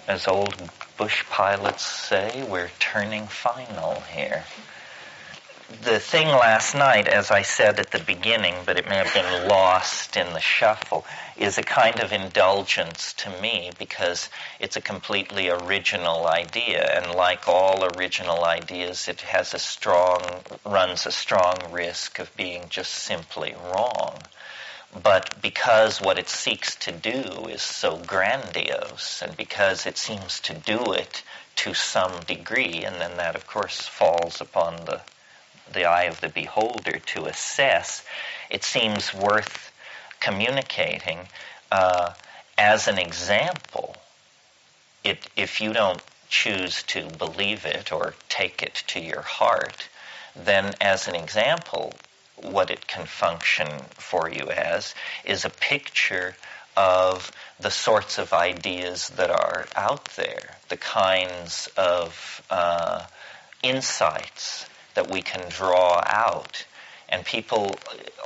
as old bush pilots say, we're turning final here. The thing last night, as I said at the beginning, but it may have been lost in the shuffle, is a kind of indulgence to me because it's a completely original idea, and like all original ideas, it has runs a strong risk of being just simply wrong. But because what it seeks to do is so grandiose, and because it seems to do it to some degree, and then that, of course, falls upon the eye of the beholder to assess, it seems worth communicating. As an example, if you don't choose to believe it or take it to your heart, then as an example, what it can function for you as is a picture of the sorts of ideas that are out there, the kinds of insights that we can draw out. And people,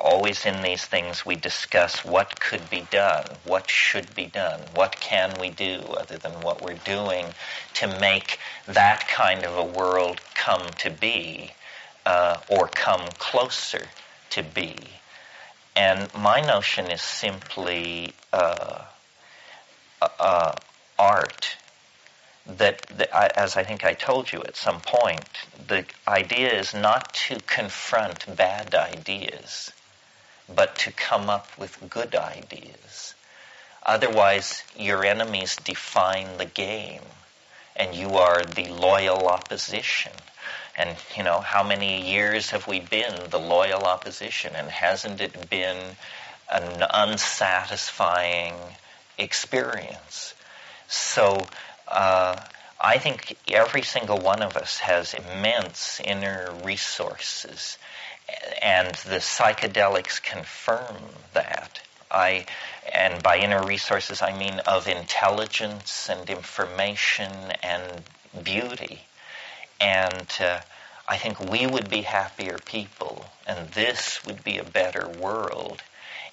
always in these things, we discuss what could be done, what should be done, what can we do other than what we're doing to make that kind of a world come to be, or come closer to be. And my notion is simply art. That, as I think I told you at some point, the idea is not to confront bad ideas, but to come up with good ideas. Otherwise, your enemies define the game, and you are the loyal opposition. And, how many years have we been the loyal opposition, and hasn't it been an unsatisfying experience? So, I think every single one of us has immense inner resources, and the psychedelics confirm that. And by inner resources, I mean of intelligence and information and beauty. And I think we would be happier people, and this would be a better world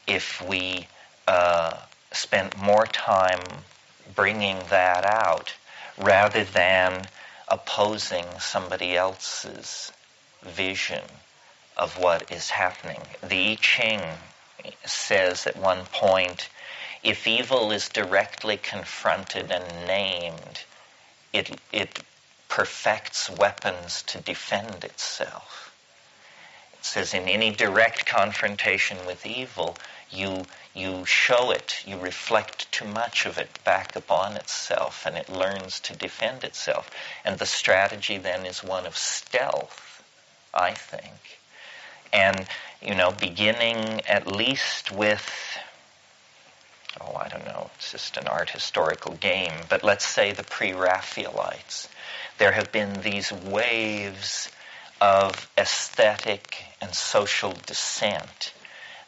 if we spent more time bringing that out rather than opposing somebody else's vision of what is happening. The I Ching says at one point, if evil is directly confronted and named, it perfects weapons to defend itself. It says in any direct confrontation with evil, you show it, you reflect too much of it back upon itself, and it learns to defend itself. And the strategy then is one of stealth, I think. And, beginning at least with, I don't know, it's just an art historical game, but let's say the pre-Raphaelites. There have been these waves of aesthetic and social dissent.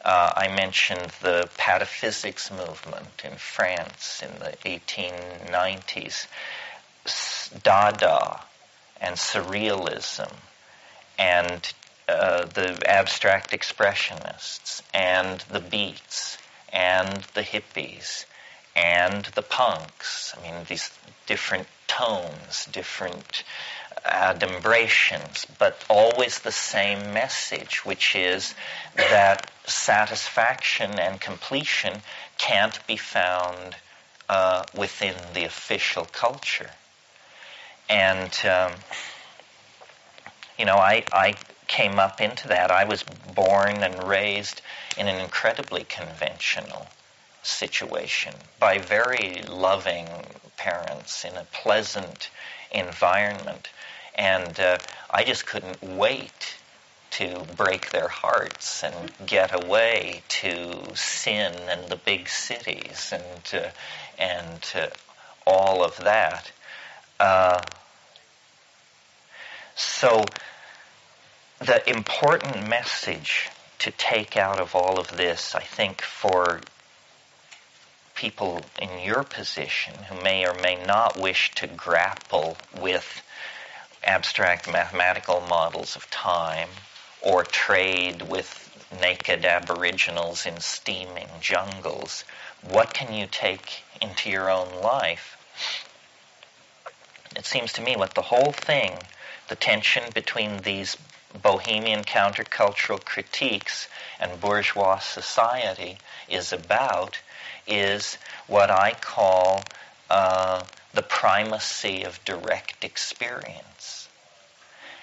I mentioned the pataphysics movement in France in the 1890s, Dada and Surrealism, and the abstract expressionists, and the Beats, and the hippies, and the punks. I mean, these different tones, different adumbrations, but always the same message, which is that satisfaction and completion can't be found within the official culture. And, I came up into that. I was born and raised in an incredibly conventional situation by very loving parents in a pleasant environment. And I just couldn't wait to break their hearts and get away to sin and the big cities and all of that. So the important message to take out of all of this, I think, for people in your position who may or may not wish to grapple with abstract mathematical models of time or trade with naked aboriginals in steaming jungles, what can you take into your own life? It seems to me what the whole thing, the tension between these bohemian countercultural critiques and bourgeois society is about, is what I call the primacy of direct experience.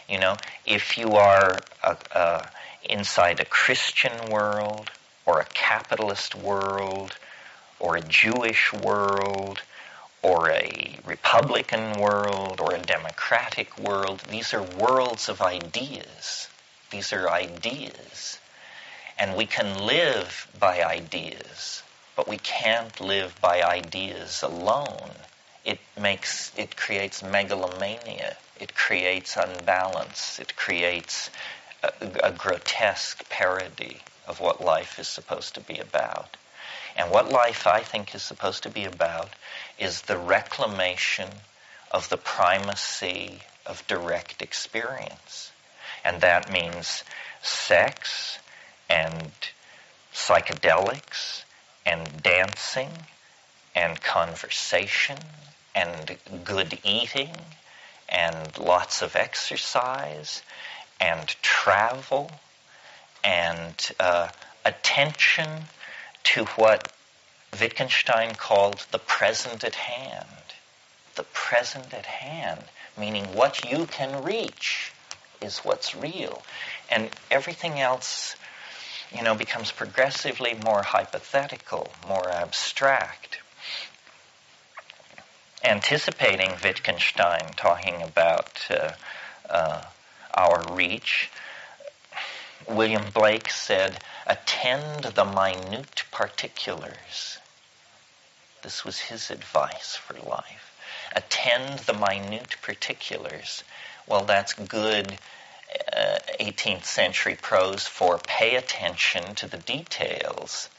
You know, if you are inside a Christian world, or a capitalist world, or a Jewish world, or a Republican world, or a democratic world, these are worlds of ideas. These are ideas. And we can live by ideas, but we can't live by ideas alone. It creates megalomania. It creates unbalance. It creates a grotesque parody of what life is supposed to be about. And what life, I think, is supposed to be about is the reclamation of the primacy of direct experience. And that means sex and psychedelics and dancing and conversation and good eating and lots of exercise and travel and attention to what Wittgenstein called the present at hand. The present at hand, meaning what you can reach is what's real. And everything else, you know, becomes progressively more hypothetical, more abstract. Anticipating Wittgenstein talking about our reach, William Blake said, "Attend the minute particulars." This was his advice for life. Attend the minute particulars. Well, that's good 18th century prose for pay attention to the details.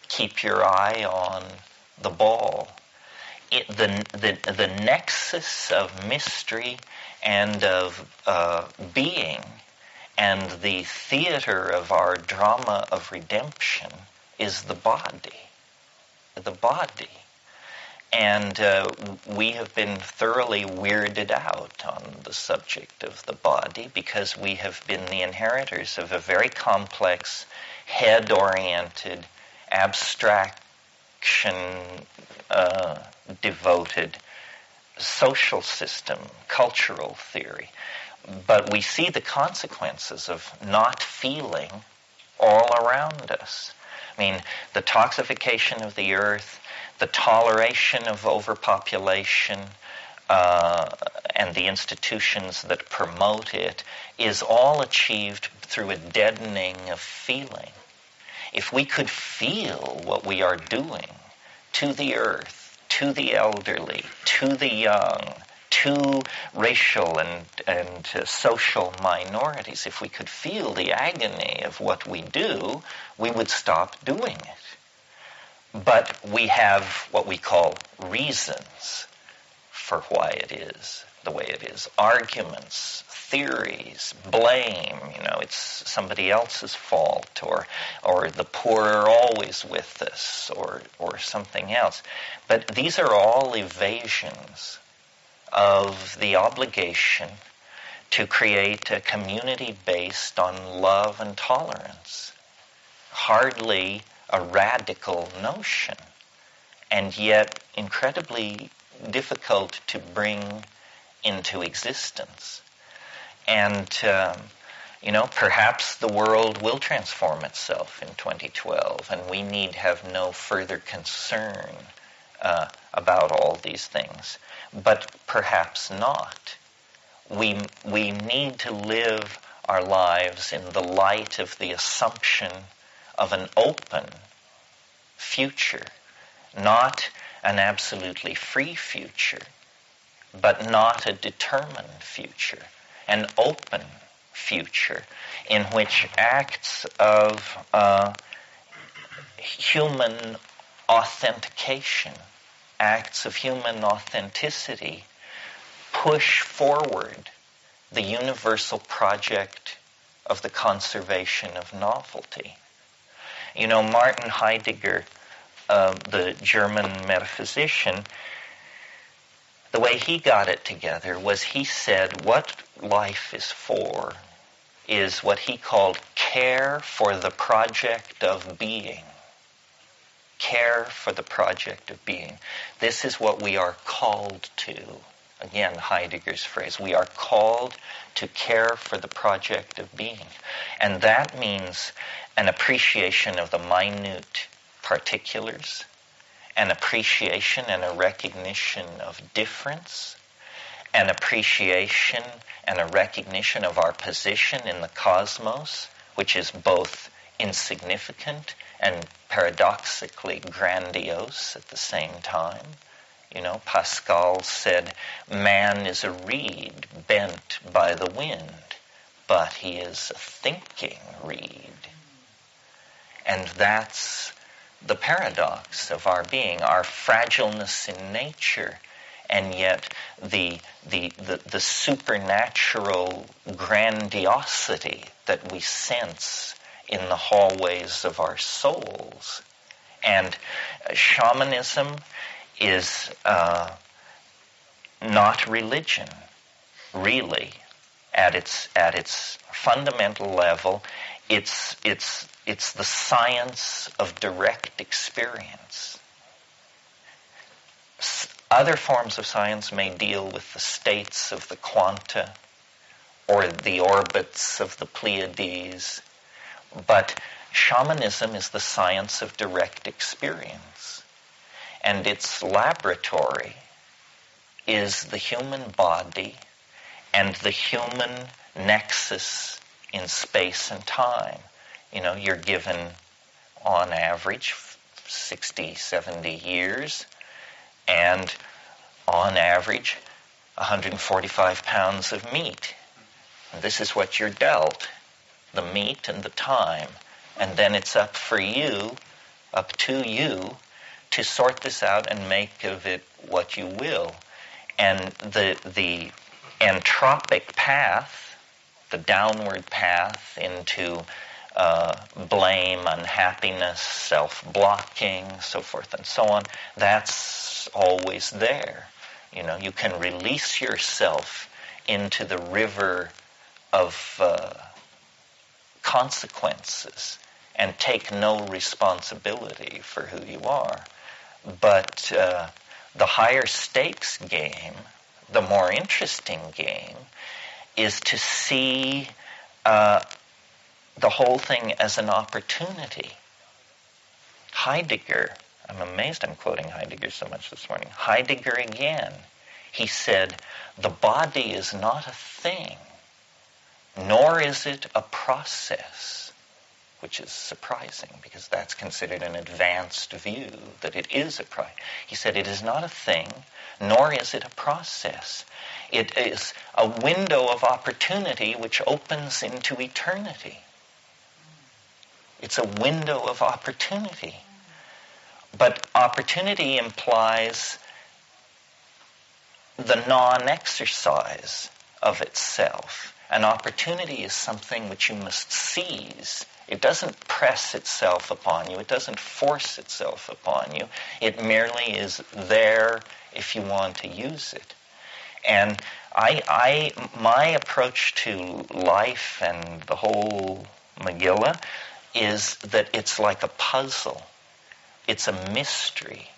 Keep your eye on the ball. The nexus of mystery and of being and the theater of our drama of redemption is the body. The body. And we have been thoroughly weirded out on the subject of the body because we have been the inheritors of a very complex, head-oriented, abstraction-devoted social system, cultural theory. But we see the consequences of not feeling all around us. I mean, the toxification of the earth, the toleration of overpopulation, and the institutions that promote it is all achieved through a deadening of feeling. If we could feel what we are doing to the earth, to the elderly, to the young, to racial and social minorities, if we could feel the agony of what we do, we would stop doing it. But we have what we call reasons for why it is the way it is. Arguments, theories, blame, it's somebody else's fault, or the poor are always with us, or something else. But these are all evasions of the obligation to create a community based on love and tolerance. Hardly a radical notion, and yet incredibly difficult to bring into existence. And, perhaps the world will transform itself in 2012, and we need have no further concern about all these things. But perhaps not. We need to live our lives in the light of the assumption of an open future, not an absolutely free future, but not a determined future, an open future in which acts of human authentication, acts of human authenticity push forward the universal project of the conservation of novelty. Martin Heidegger, the German metaphysician, The way he got it together was he said what life is for is what he called care for the project of being. Care for the project of being. This is what we are called to. Again, Heidegger's phrase. We are called to care for the project of being. And that means an appreciation of the minute particulars, an appreciation and a recognition of difference, an appreciation and a recognition of our position in the cosmos, which is both insignificant and paradoxically grandiose at the same time. You know, Pascal said, man is a reed bent by the wind, but he is a thinking reed. And that's the paradox of our being, our fragileness in nature, and yet the supernatural grandiosity that we sense in the hallways of our souls. And shamanism is not religion, really. At its fundamental level, it's the science of direct experience. Other forms of science may deal with the states of the quanta or the orbits of the Pleiades, but shamanism is the science of direct experience. And its laboratory is the human body and the human nexus in space and time. You know, you're given, on average, 60, 70 years, and on average, 145 pounds of meat. And this is what you're dealt, the meat and the time. And then it's up to you, to sort this out and make of it what you will. And the entropic path, the downward path into blame, unhappiness, self-blocking, so forth and so on, that's always there. You know, you can release yourself into the river of consequences and take no responsibility for who you are. But the higher stakes game, the more interesting game, is to see the whole thing as an opportunity. Heidegger, I'm amazed I'm quoting Heidegger so much this morning. Heidegger again, he said, the body is not a thing, nor is it a process, which is surprising because that's considered an advanced view, that it is a process. He said it is not a thing, nor is it a process. It is a window of opportunity which opens into eternity. It's a window of opportunity. But opportunity implies the non-exercise of itself. An opportunity is something which you must seize. It doesn't press itself upon you. It doesn't force itself upon you. It merely is there if you want to use it. And my approach to life and the whole Megillah is that it's like a puzzle. It's a mystery.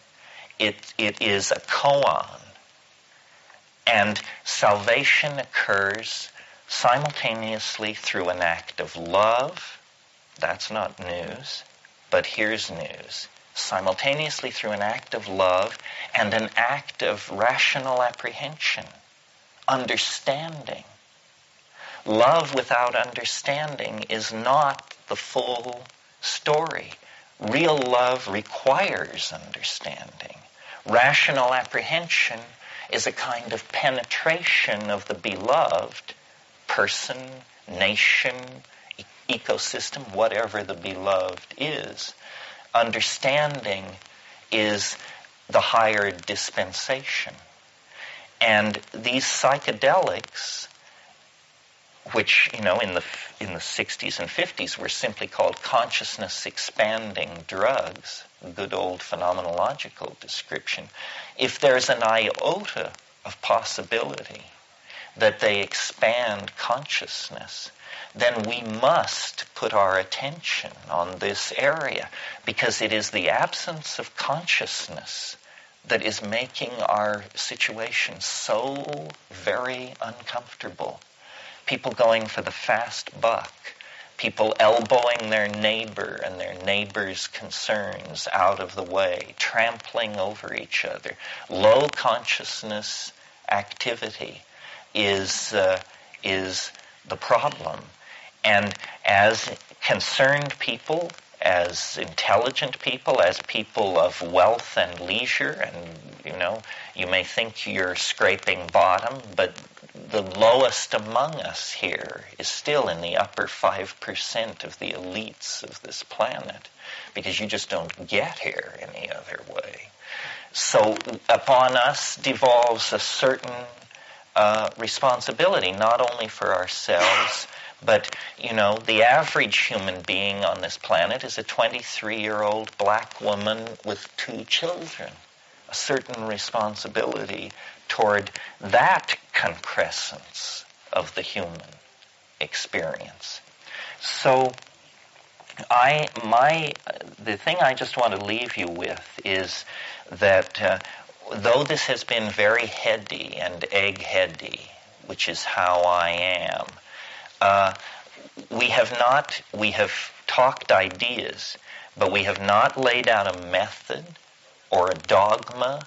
It is a koan. And salvation occurs simultaneously through an act of love. That's not news, but here's news. Simultaneously through an act of love and an act of rational apprehension, understanding. Love without understanding is not the full story. Real love requires understanding. Rational apprehension is a kind of penetration of the beloved person, nation, ecosystem, whatever the beloved is. Understanding is the higher dispensation. And these psychedelics, which, you know, in the 60s and 50s were simply called consciousness expanding drugs, good old phenomenological description. If there's an iota of possibility, that they expand consciousness, then we must put our attention on this area, because it is the absence of consciousness that is making our situation so very uncomfortable. People going for the fast buck, people elbowing their neighbor and their neighbor's concerns out of the way, trampling over each other. Low consciousness activity is the problem. And as concerned people, as intelligent people, as people of wealth and leisure, and you may think you're scraping bottom, but the lowest among us here is still in the upper 5% of the elites of this planet, because you just don't get here any other way. So upon us devolves a certain responsibility, not only for ourselves, but, the average human being on this planet is a 23-year-old black woman with 2 children. A certain responsibility toward that concrescence of the human experience. So the thing I just want to leave you with is that though this has been very heady and eggheady, which is how I am, we have talked ideas, but we have not laid out a method or a dogma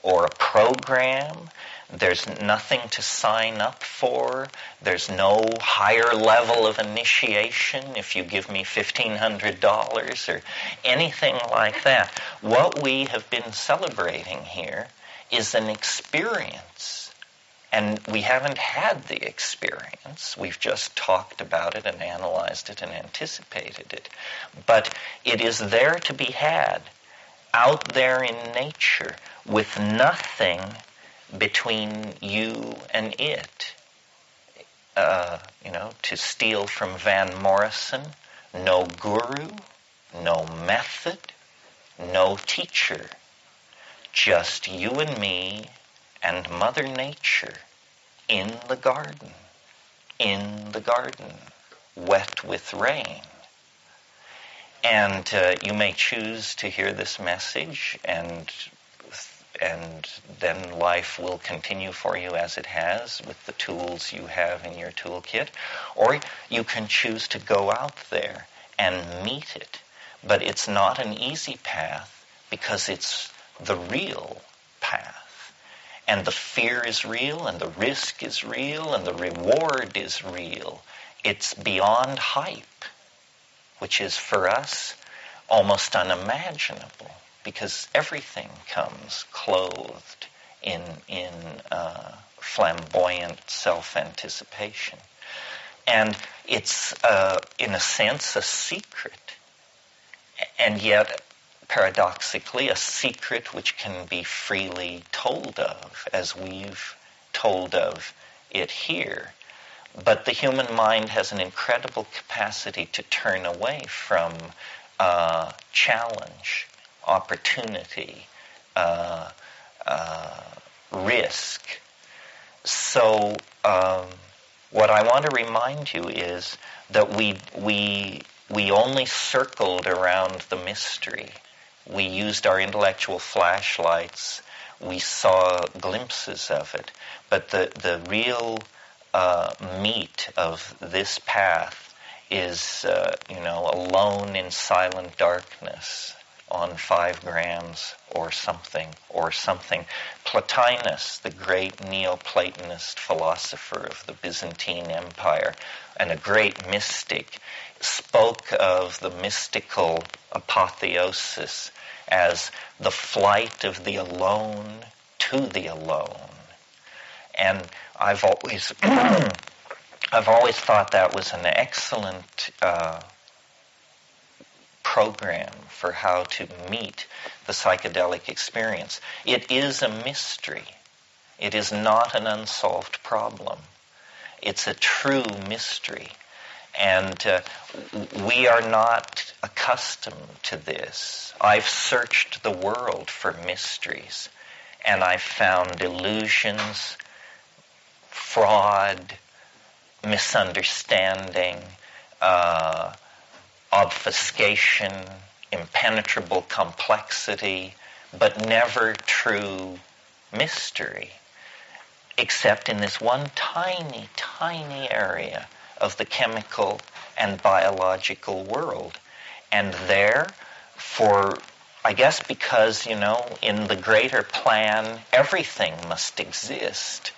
or a program. There's nothing to sign up for. There's no higher level of initiation if you give me $1,500 or anything like that. What we have been celebrating here is an experience. And we haven't had the experience. We've just talked about it and analyzed it and anticipated it. But it is there to be had, out there in nature, with nothing between you and it. To steal from Van Morrison, no guru, no method, no teacher. Just you and me and Mother Nature in the garden, wet with rain. And you may choose to hear this message, and then life will continue for you as it has with the tools you have in your toolkit. Or you can choose to go out there and meet it. But it's not an easy path, because it's the real path. And the fear is real, and the risk is real, and the reward is real. It's beyond hype, which is for us almost unimaginable, because everything comes clothed in flamboyant self-anticipation. And it's, in a sense, a secret. And yet, paradoxically, a secret which can be freely told of, as we've told of it here. But the human mind has an incredible capacity to turn away from challenge, opportunity, risk. So what I want to remind you is that we only circled around the mystery. We used our intellectual flashlights. We saw glimpses of it. But the real meat of this path is, alone in silent darkness on 5 grams or something. Plotinus, the great Neoplatonist philosopher of the Byzantine Empire and a great mystic, spoke of the mystical apotheosis as the flight of the alone to the alone. And I've always thought that was an excellent program for how to meet the psychedelic experience. It is a mystery. It is not an unsolved problem. It's a true mystery. And we are not accustomed to this. I've searched the world for mysteries, and I found illusions, fraud, misunderstanding, obfuscation, impenetrable complexity, but never true mystery, except in this one tiny, tiny area of the chemical and biological world. And there, I guess because, in the greater plan, everything must exist,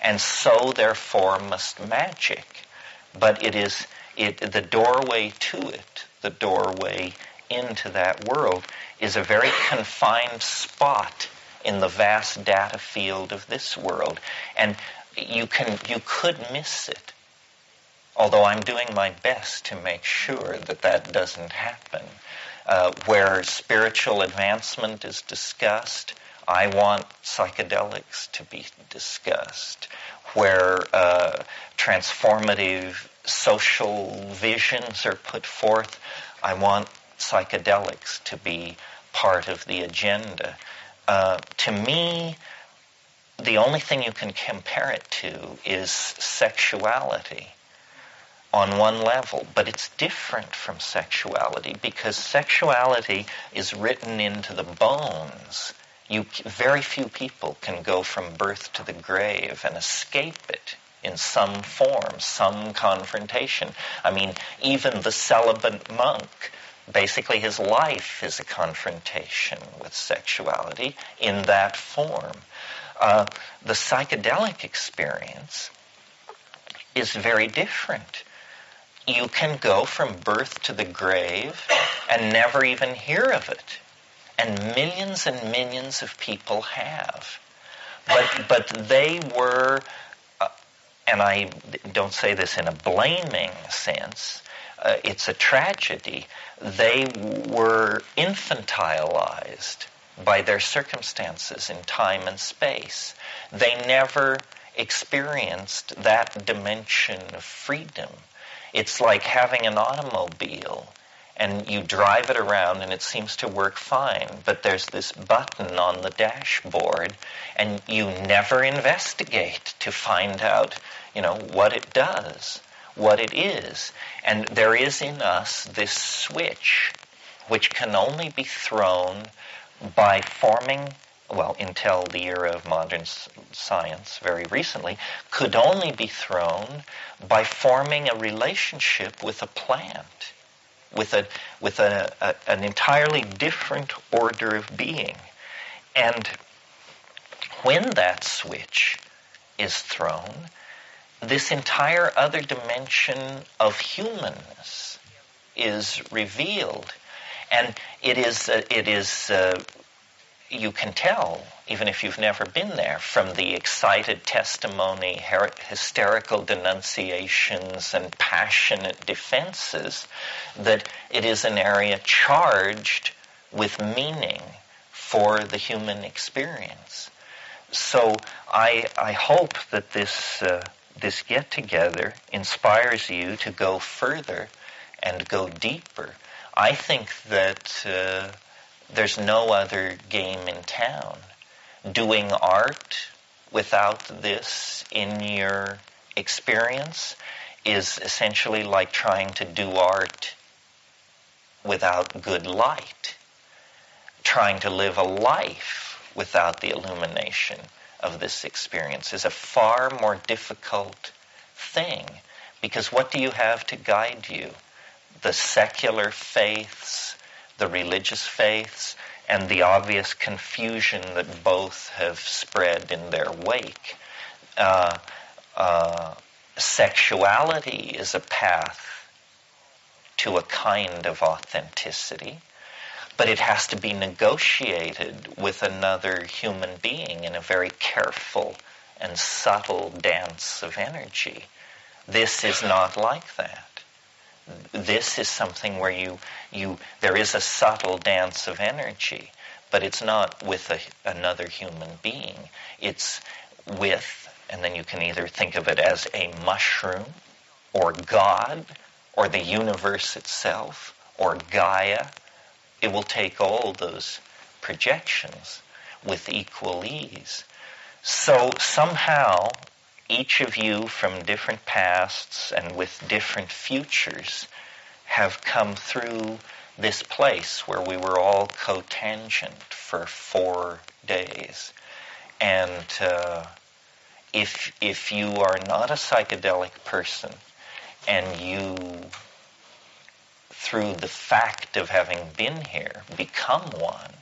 and so, therefore, must magic. But the doorway to it, the doorway into that world, is a very confined spot in the vast data field of this world. And you could miss it. Although I'm doing my best to make sure that doesn't happen. Where spiritual advancement is discussed, I want psychedelics to be discussed. Where transformative social visions are put forth, I want psychedelics to be part of the agenda. To me, the only thing you can compare it to is sexuality on one level, but it's different from sexuality because sexuality is written into the bones. Very few people can go from birth to the grave and escape it in some form, some confrontation. I mean, even the celibate monk, basically his life is a confrontation with sexuality in that form. The psychedelic experience is very different. You can go from birth to the grave and never even hear of it. And millions of people have. But they were, and I don't say this in a blaming sense, it's a tragedy. They were infantilized by their circumstances in time and space. They never experienced that dimension of freedom. It's like having an automobile and you drive it around and it seems to work fine, but there's this button on the dashboard and you never investigate to find out, what it does, what it is. And there is in us this switch which can only be thrown by forming, until the era of modern science very recently, could only be thrown by forming a relationship with a plant, with an entirely different order of being. And when that switch is thrown, this entire other dimension of humanness is revealed. And it is you can tell, even if you've never been there, from the excited testimony, hysterical denunciations, and passionate defenses, that it is an area charged with meaning for the human experience. So I hope that this get-together inspires you to go further and go deeper. I think that there's no other game in town. Doing art without this in your experience is essentially like trying to do art without good light. Trying to live a life without the illumination of this experience is a far more difficult thing, because what do you have to guide you? The secular faiths, the religious faiths, and the obvious confusion that both have spread in their wake. Sexuality is a path to a kind of authenticity, but it has to be negotiated with another human being in a very careful and subtle dance of energy. This is not like that. This is something where there is a subtle dance of energy, but it's not with another human being. It's with, and then you can either think of it as a mushroom, or God, or the universe itself, or Gaia. It will take all those projections. with equal ease. So somehow, each of you from different pasts and with different futures have come through this place where we were all cotangent for 4 days. And if you are not a psychedelic person, and you, through the fact of having been here, become one,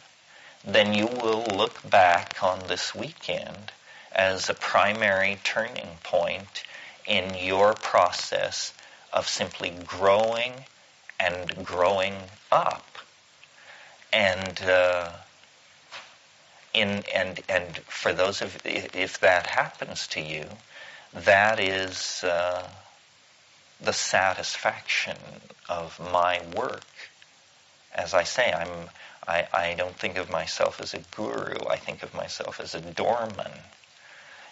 then you will look back on this weekend as a primary turning point in your process of simply growing and growing up. And for those of, if that happens to you, that is the satisfaction of my work. As I say, I don't think of myself as a guru. I think of myself as a doorman.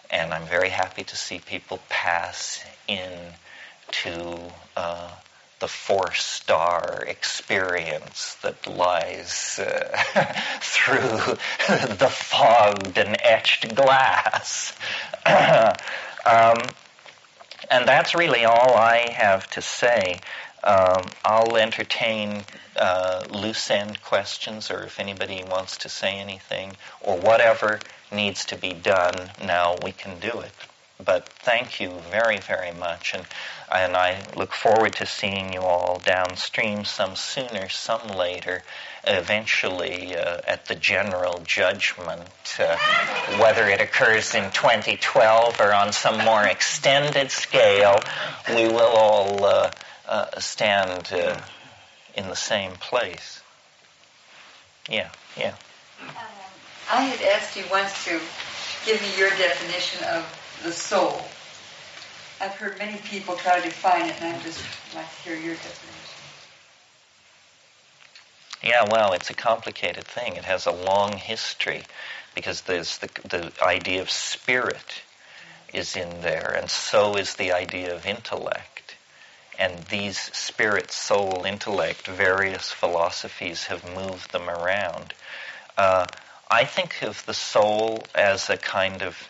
And I'm very happy to see people pass in to the 4-star experience that lies through the fogged and etched glass. And that's really all I have to say. I'll entertain loose-end questions, or if anybody wants to say anything, or whatever needs to be done now, we can do it. But thank you very, very much, and I look forward to seeing you all downstream, some sooner, some later, eventually at the general judgment, whether it occurs in 2012 or on some more extended scale, we will all stand in the same place. Yeah. I had asked you once to give me your definition of the soul. I've heard many people try to define it, and I'd just like to hear your definition. Yeah, well, it's a complicated thing. It has a long history, because there's the idea of spirit is in there, and so is the idea of intellect. And these spirit, soul, intellect, various philosophies have moved them around. I think of the soul as a kind of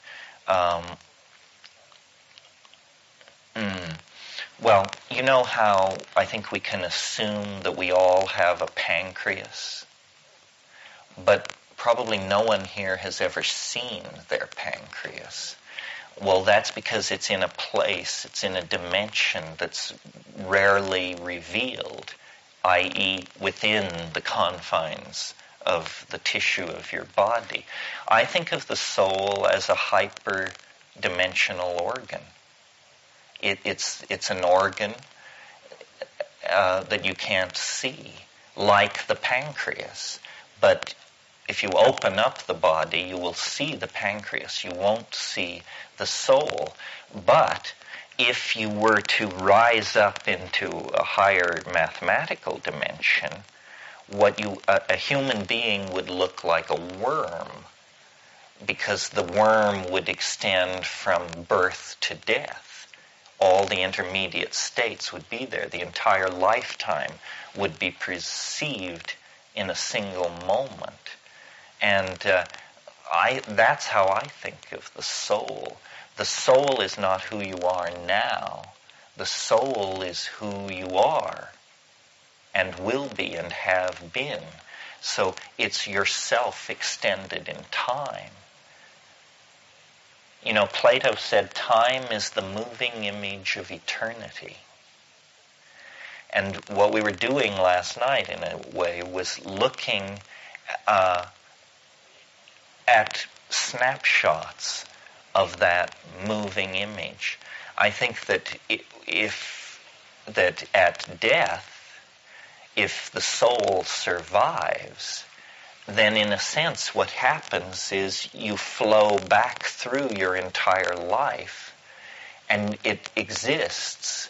well, you know how I think we can assume that we all have a pancreas, but probably no one here has ever seen their pancreas. Well, that's because it's in a place, it's in a dimension that's rarely revealed, i.e. within the confines of the tissue of your body. I think of the soul as a hyper-dimensional organ. It's an organ that you can't see, like the pancreas. But if you open up the body, you will see the pancreas. You won't see the soul. But if you were to rise up into a higher mathematical dimension, a human being would look like a worm, because the worm would extend from birth to death. All the intermediate states would be there. The entire lifetime would be perceived in a single moment. And that's how I think of the soul. The soul is not who you are now. The soul is who you are and will be and have been. So it's yourself extended in time. You know, Plato said time is the moving image of eternity. And what we were doing last night, in a way, was looking at snapshots of that moving image. I think that that at death, if the soul survives, then in a sense what happens is you flow back through your entire life, and it exists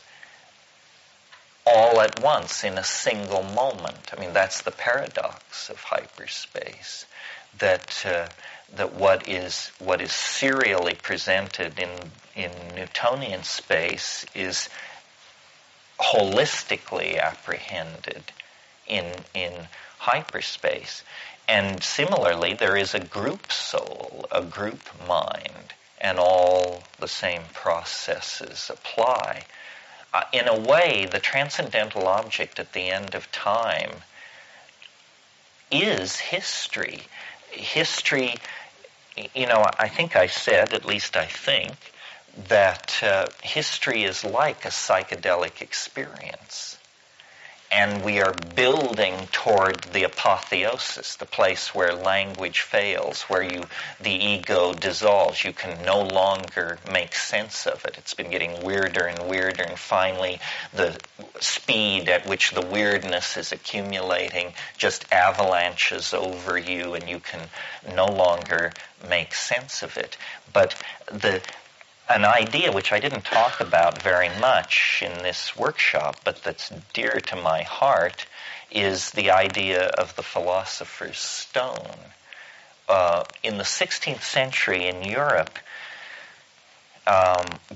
all at once in a single moment. I mean, that's the paradox of hyperspace, that what is serially presented in Newtonian space is holistically apprehended in hyperspace. And similarly, there is a group soul, a group mind, and all the same processes apply. In a way, the transcendental object at the end of time is history. History, I think I said, at least I think, that history is like a psychedelic experience. And we are building toward the apotheosis, the place where language fails, where the ego dissolves. You can no longer make sense of it. It's been getting weirder and weirder, and finally the speed at which the weirdness is accumulating just avalanches over you, and you can no longer make sense of it. But an idea which I didn't talk about very much in this workshop, but that's dear to my heart, is the idea of the philosopher's stone. In the 16th century in Europe,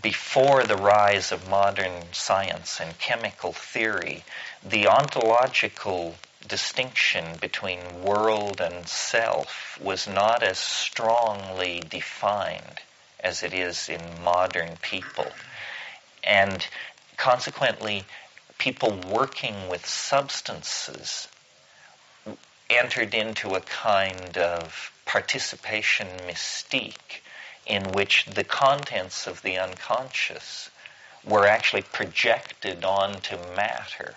before the rise of modern science and chemical theory, the ontological distinction between world and self was not as strongly defined as it is in modern people. And consequently, people working with substances entered into a kind of participation mystique in which the contents of the unconscious were actually projected onto matter.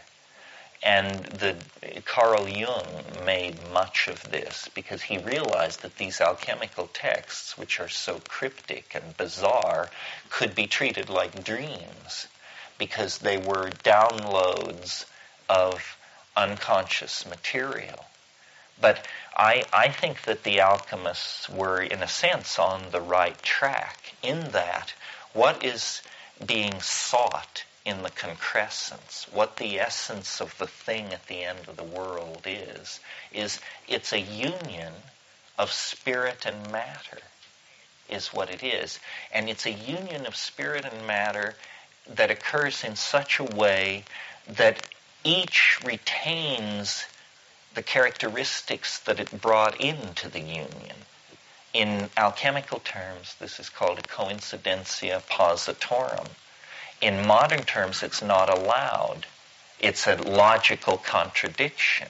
And Carl Jung made much of this because he realized that these alchemical texts, which are so cryptic and bizarre, could be treated like dreams because they were downloads of unconscious material. But I think that the alchemists were, in a sense, on the right track in that what is being sought in the concrescence, what the essence of the thing at the end of the world is it's a union of spirit and matter, is what it is. And it's a union of spirit and matter that occurs in such a way that each retains the characteristics that it brought into the union. In alchemical terms, this is called a coincidentia positorum. In modern terms, it's not allowed. It's a logical contradiction.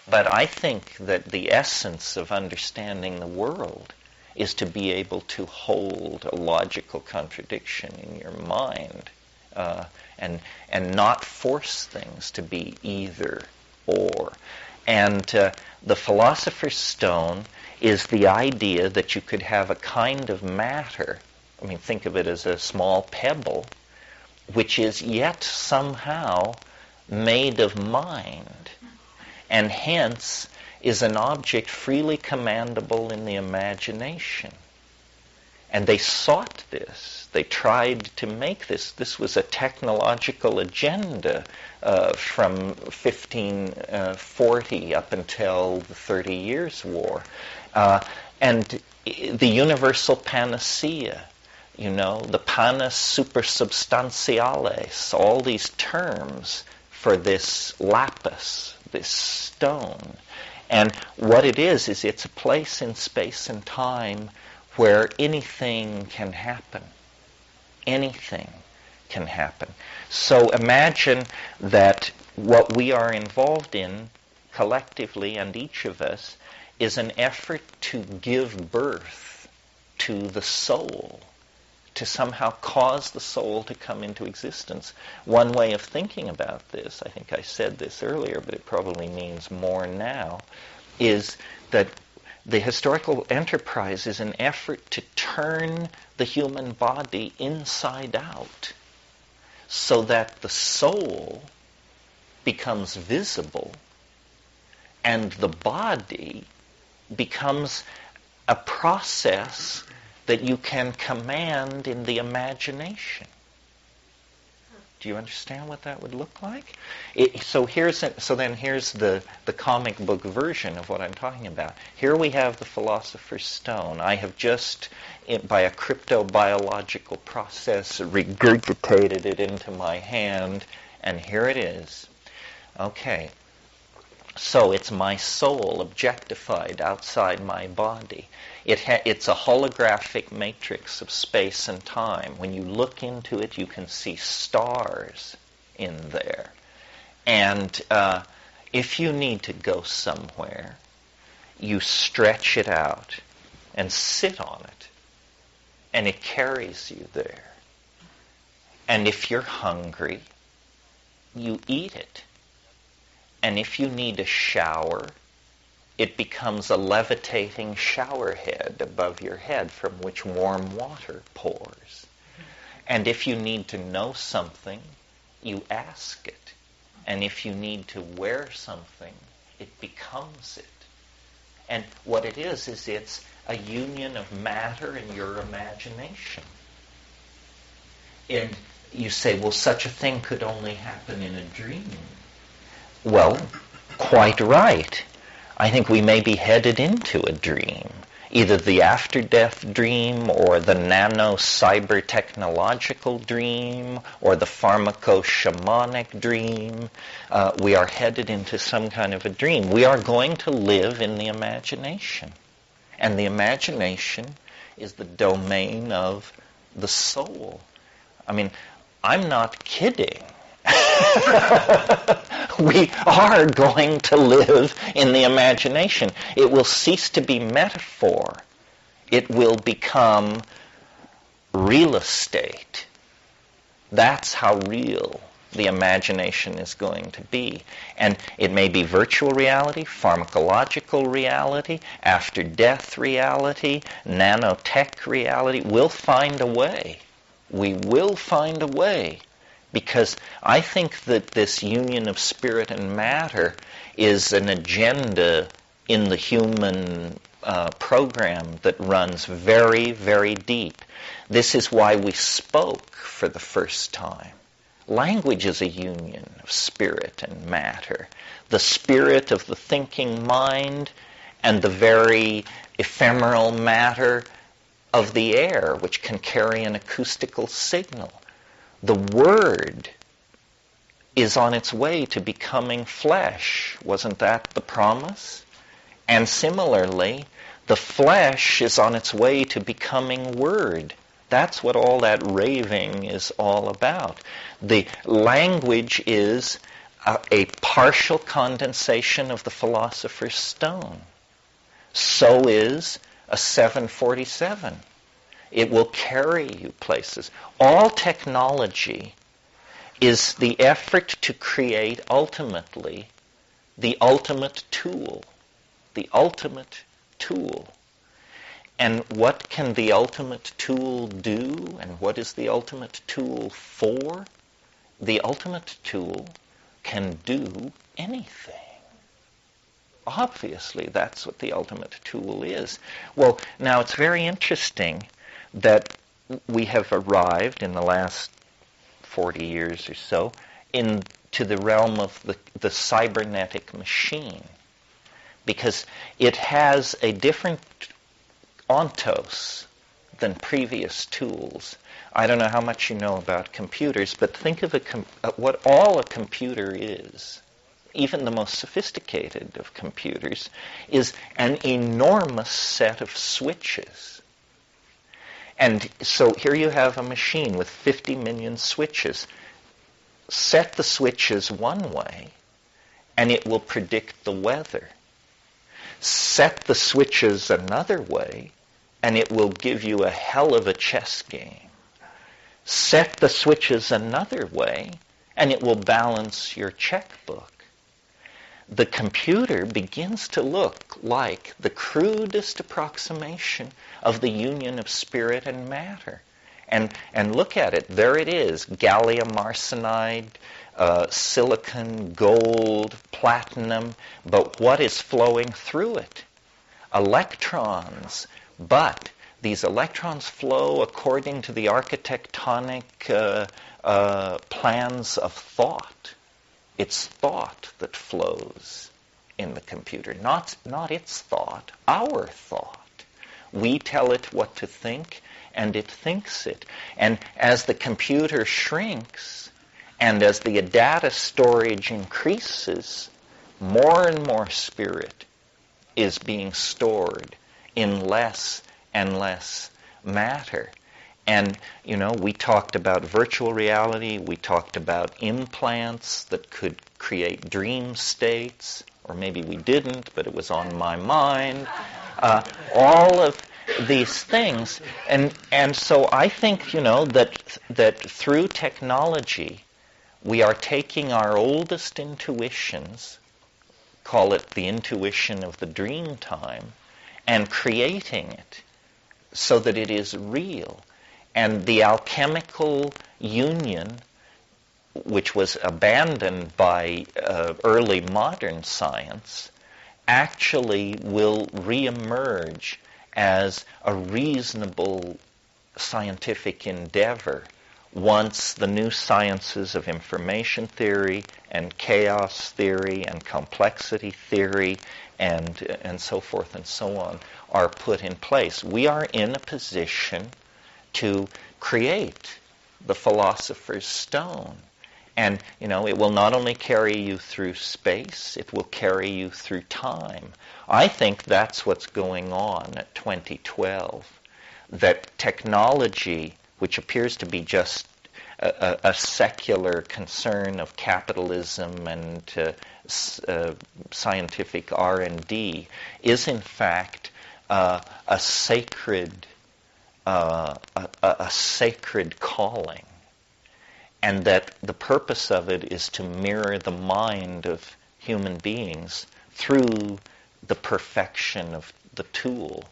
But I think that the essence of understanding the world is to be able to hold a logical contradiction in your mind and not force things to be either or. And the philosopher's stone is the idea that you could have a kind of matter, I mean, think of it as a small pebble, which is yet somehow made of mind, and hence is an object freely commandable in the imagination. And they sought this. They tried to make this. This was a technological agenda from 1540 up until the 30 Years' War. And the universal panacea, the panis supersubstantiales, all these terms for this lapis, this stone. And what it is it's a place in space and time where anything can happen. Anything can happen. So imagine that what we are involved in collectively, and each of us, is an effort to give birth to the soul, to somehow cause the soul to come into existence. One way of thinking about this, I think I said this earlier, but it probably means more now, is that the historical enterprise is an effort to turn the human body inside out so that the soul becomes visible and the body becomes a process that you can command in the imagination. Do you understand what that would look like? So then here's the comic book version of what I'm talking about. Here we have the philosopher's stone. I have just, by a cryptobiological process, regurgitated it into my hand, and here it is. Okay. So it's my soul objectified outside my body. It's a holographic matrix of space and time. When you look into it, you can see stars in there. And if you need to go somewhere, you stretch it out and sit on it, and it carries you there. And if you're hungry, you eat it. And if you need a shower, it becomes a levitating shower head above your head from which warm water pours. And if you need to know something, you ask it. And if you need to wear something, it becomes it. And what it is it's a union of matter and your imagination. And you say, well, such a thing could only happen in a dream. Well, quite right. I think we may be headed into a dream, either the after-death dream or the nano-cyber-technological dream or the pharmaco-shamanic dream. We are headed into some kind of a dream. We are going to live in the imagination. And the imagination is the domain of the soul. I mean, I'm not kidding. We are going to live in the imagination. It will cease to be metaphor. It will become real estate. That's how real the imagination is going to be. And it may be virtual reality, pharmacological reality, after-death reality, nanotech reality. We'll find a way. We will find a way. Because I think that this union of spirit and matter is an agenda in the human program that runs very, very deep. This is why we spoke for the first time. Language is a union of spirit and matter. The spirit of the thinking mind and the very ephemeral matter of the air, which can carry an acoustical signal. The Word is on its way to becoming flesh. Wasn't that the promise? And similarly, the flesh is on its way to becoming Word. That's what all that raving is all about. The language is a partial condensation of the philosopher's stone. So is a 747. It will carry you places. All technology is the effort to create ultimately the ultimate tool. The ultimate tool. And what can the ultimate tool do? And what is the ultimate tool for? The ultimate tool can do anything. Obviously, that's what the ultimate tool is. Well, now it's very interesting that we have arrived in the last 40 years or so into the realm of the cybernetic machine, because it has a different ontos than previous tools. I don't know how much you know about computers, but think of what all a computer is. Even the most sophisticated of computers is an enormous set of switches. And so here you have a machine with 50 million switches. Set the switches one way, and it will predict the weather. Set the switches another way, and it will give you a hell of a chess game. Set the switches another way, and it will balance your checkbook. The computer begins to look like the crudest approximation of the union of spirit and matter. And look at it. There it is. Gallium arsenide, silicon, gold, platinum. But what is flowing through it? Electrons. But these electrons flow according to the architectonic plans of thought. It's thought that flows in the computer, not its thought, our thought. We tell it what to think, and it thinks it. And as the computer shrinks, and as the data storage increases, more and more spirit is being stored in less and less matter. And, we talked about virtual reality, we talked about implants that could create dream states, or maybe we didn't, but it was on my mind. All of these things. And so I think, that through technology, we are taking our oldest intuitions, call it the intuition of the dream time, and creating it so that it is real. And the alchemical union, which was abandoned by early modern science, actually will reemerge as a reasonable scientific endeavor once the new sciences of information theory and chaos theory and complexity theory and so forth and so on are put in place. We are in a position to create the philosopher's stone. And, it will not only carry you through space, it will carry you through time. I think that's what's going on at 2012. That technology, which appears to be just a secular concern of capitalism and scientific R&D, is in fact a sacred calling, and that the purpose of it is to mirror the mind of human beings through the perfection of the tool,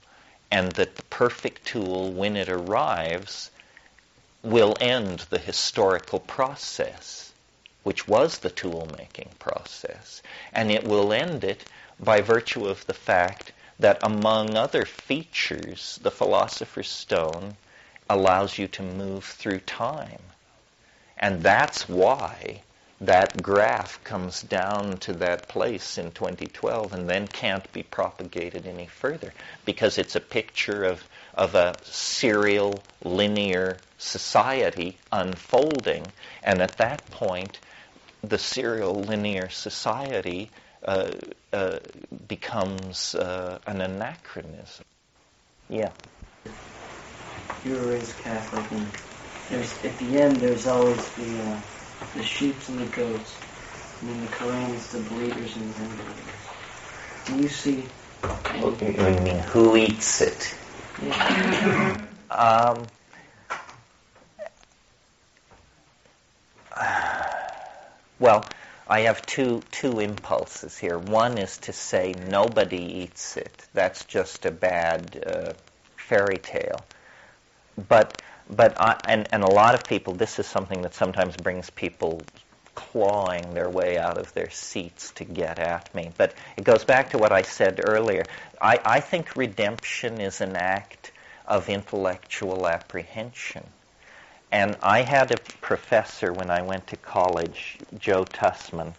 and that the perfect tool, when it arrives, will end the historical process, which was the tool-making process, and it will end it by virtue of the fact that, among other features, the philosopher's stone allows you to move through time. And that's why that graph comes down to that place in 2012 and then can't be propagated any further, because it's a picture of a serial, linear society unfolding. And at that point, the serial, linear society becomes an anachronism. Yeah. You were raised Catholic, and at the end there's always the sheep and the goats, and then the Quran is the believers and the unbelievers. Do you see? You mean who eats it? Yeah. Well, I have two impulses here. One is to say nobody eats it. That's just a bad fairy tale. But a lot of people, this is something that sometimes brings people clawing their way out of their seats to get at me. But it goes back to what I said earlier. I think redemption is an act of intellectual apprehension. And I had a professor when I went to college, Joe Tussman,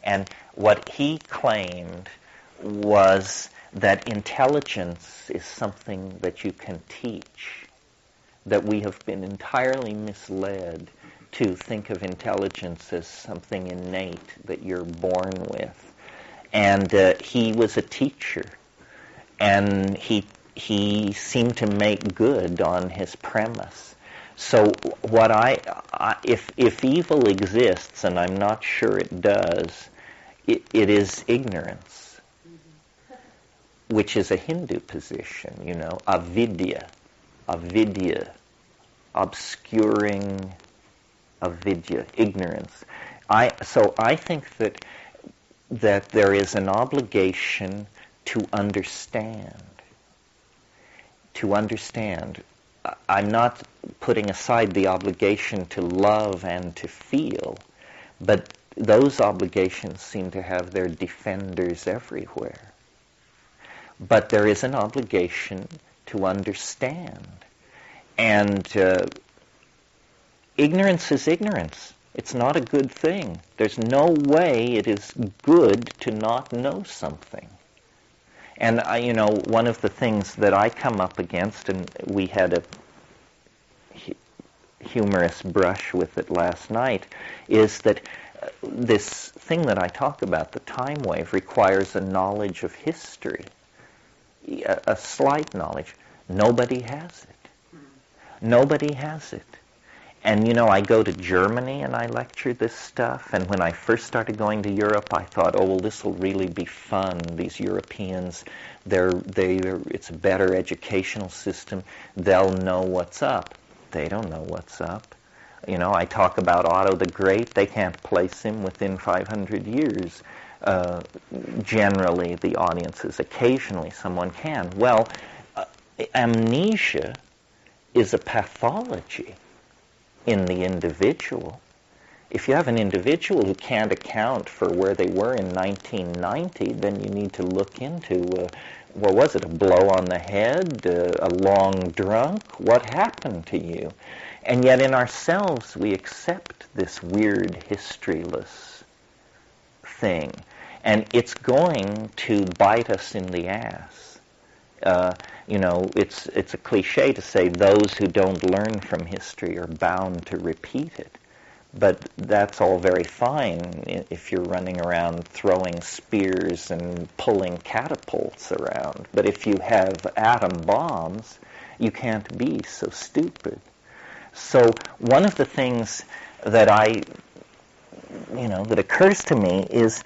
and what he claimed was that intelligence is something that you can teach, that we have been entirely misled to think of intelligence as something innate that you're born with. And he was a teacher, and he seemed to make good on his premise. So what if evil exists, and I'm not sure it does, it is ignorance, which is a Hindu position, avidya, obscuring avidya, ignorance. So I think that there is an obligation to understand. I'm not putting aside the obligation to love and to feel, but those obligations seem to have their defenders everywhere. But there is an obligation to understand. And ignorance is ignorance. It's not a good thing. There's no way it is good to not know something. And one of the things that I come up against, and we had a humorous brush with it last night, is that this thing that I talk about, the time wave, requires a knowledge of history, a slight knowledge. Nobody has it. Nobody has it. And, I go to Germany and I lecture this stuff. And when I first started going to Europe, I thought, oh, well, this will really be fun. These Europeans, it's a better educational system. They'll know what's up. They don't know what's up. I talk about Otto the Great. They can't place him within 500 years. Generally, the audiences, occasionally someone can. Well, amnesia is a pathology in the individual. If you have an individual who can't account for where they were in 1990, then you need to look into, what was it, a blow on the head, a long drunk? What happened to you? And yet in ourselves we accept this weird historyless thing. And it's going to bite us in the ass. It's a cliche to say those who don't learn from history are bound to repeat it. But that's all very fine if you're running around throwing spears and pulling catapults around. But if you have atom bombs, you can't be so stupid. So one of the things that that occurs to me is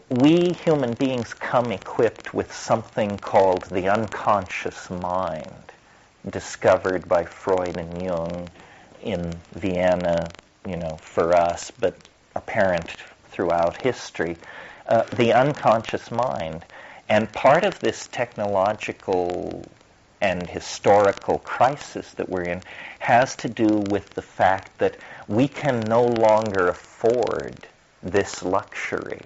we human beings come equipped with something called the unconscious mind, discovered by Freud and Jung in Vienna, for us, but apparent throughout history, the unconscious mind. And part of this technological and historical crisis that we're in has to do with the fact that we can no longer afford this luxury.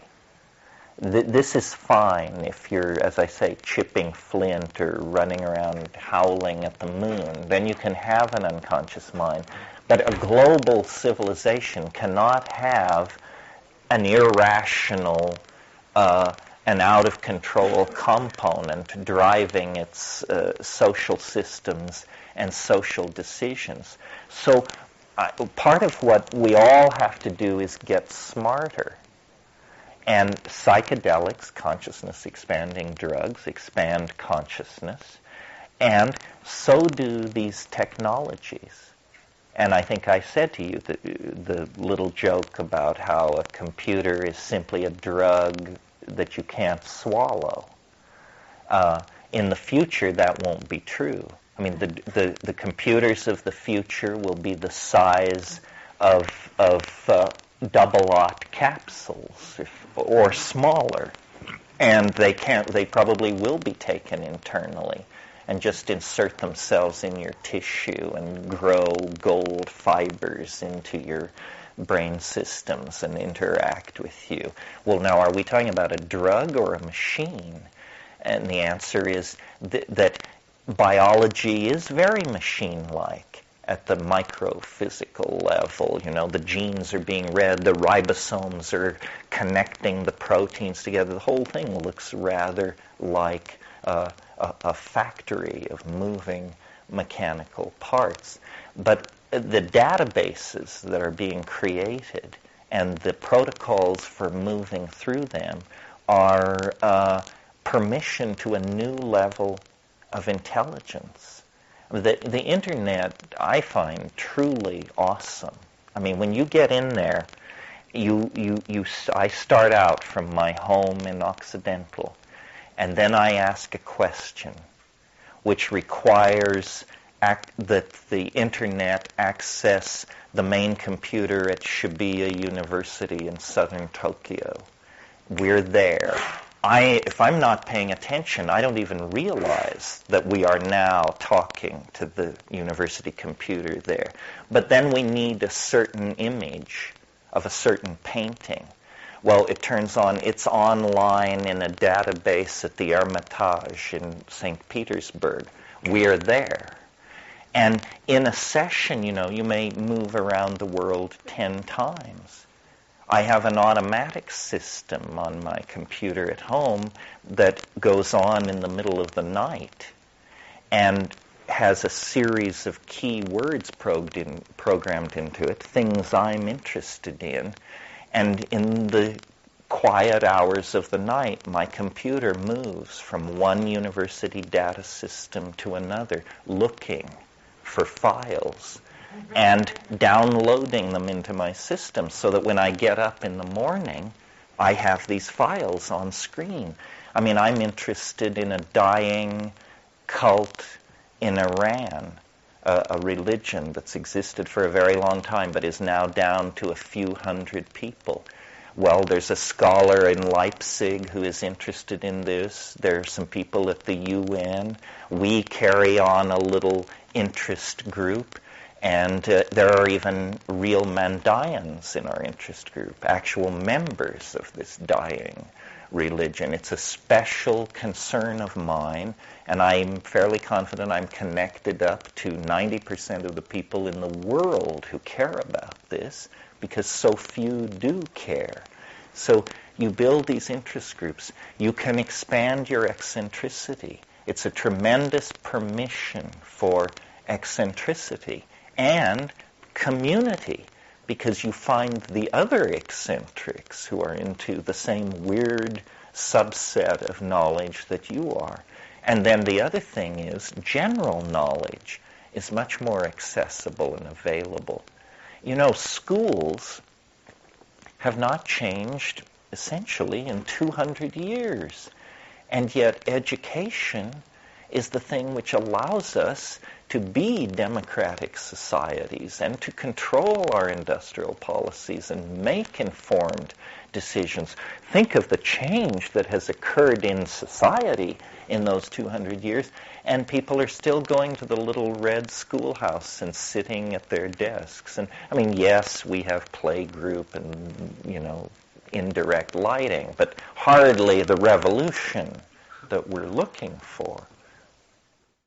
This is fine if you're, as I say, chipping flint or running around howling at the moon. Then you can have an unconscious mind. But a global civilization cannot have an irrational, an out-of-control component driving its social systems and social decisions. So part of what we all have to do is get smarter. And psychedelics, consciousness-expanding drugs, expand consciousness. And so do these technologies. And I think I said to you the little joke about how a computer is simply a drug that you can't swallow. In the future, that won't be true. I mean, the computers of the future will be the size of double-aught capsules, or smaller, and they probably will be taken internally and just insert themselves in your tissue and grow gold fibers into your brain systems and interact with you. Well, now, are we talking about a drug or a machine? And the answer is that biology is very machine-like at the microphysical level. The genes are being read, the ribosomes are connecting the proteins together. The whole thing looks rather like a factory of moving mechanical parts. But the databases that are being created and the protocols for moving through them are permission to a new level of intelligence. The internet, I find, truly awesome. I mean, when you get in there, I start out from my home in Occidental, and then I ask a question, which requires that the internet access the main computer at Shibuya University in southern Tokyo. We're there. If I'm not paying attention, I don't even realize that we are now talking to the university computer there. But then we need a certain image of a certain painting. Well, it turns on, it's online in a database at the Hermitage in St. Petersburg. We're there. And in a session, you may move around the world 10 times. I have an automatic system on my computer at home that goes on in the middle of the night. And has a series of key words programmed into it, things I'm interested in, and in the quiet hours of the night, my computer moves from one university data system to another, looking for files and downloading them into my system so that when I get up in the morning, I have these files on screen. I mean, I'm interested in a dying cult in Iran, a religion that's existed for a very long time but is now down to a few hundred people. Well, there's a scholar in Leipzig who is interested in this. There are some people at the UN. We carry on a little interest group. And there are even real Mandayans in our interest group, actual members of this dying religion. It's a special concern of mine, and I'm fairly confident I'm connected up to 90% of the people in the world who care about this, because so few do care. So you build these interest groups. You can expand your eccentricity. It's a tremendous permission for eccentricity and community, because you find the other eccentrics who are into the same weird subset of knowledge that you are. And then the other thing is general knowledge is much more accessible and available. You know, schools have not changed essentially in 200 years. And yet education is the thing which allows us to be democratic societies and to control our industrial policies and make informed decisions. Think of the change that has occurred in society in those 200 years, and people are still going to the little red schoolhouse and sitting at their desks. And I mean, yes, we have playgroup and, you know, indirect lighting, but hardly the revolution that we're looking for.